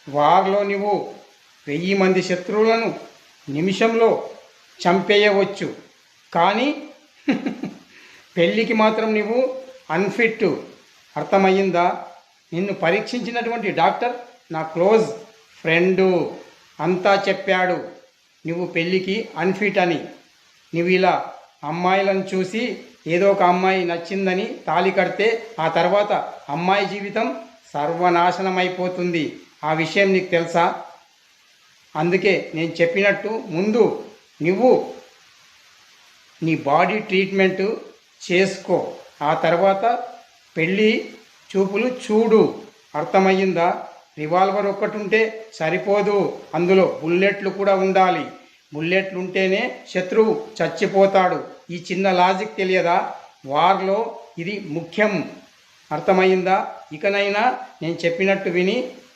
వారిలో నువ్వు 1000 మంది శత్రువులను నిమిషంలో చంపేయవచ్చు. కానీ పెళ్ళికి మాత్రం నువ్వు అన్ఫిట్. అర్థమయ్యిందా? నిన్ను పరీక్షించినటువంటి డాక్టర్ నా క్లోజ్ ఫ్రెండు అంతా చెప్పాడు నువ్వు పెళ్ళికి అన్ఫిట్ అని. నువ్వు ఇలా అమ్మాయిలను చూసి ఏదో ఒక అమ్మాయి నచ్చిందని తాళి కడితే ఆ తర్వాత అమ్మాయి జీవితం సర్వనాశనం అయిపోతుంది. ఆ విషయం నీకు తెలుసా? అందుకే నేను చెప్పినట్టు ముందు నువ్వు నీ బాడీ ట్రీట్మెంటు చేసుకో, ఆ తర్వాత పెళ్ళి చూపులు చూడు. అర్థమయ్యిందా? రివాల్వర్ ఒక్కటి ఉంటే సరిపోదు, అందులో బుల్లెట్లు కూడా ఉండాలి. బుల్లెట్లు ఉంటేనే శత్రువు చచ్చిపోతాడు. ఈ చిన్న లాజిక్ తెలియదా? వార్లో ఇది ముఖ్యం. అర్థమయ్యిందా? ఇకనైనా నేను చెప్పినట్టు విని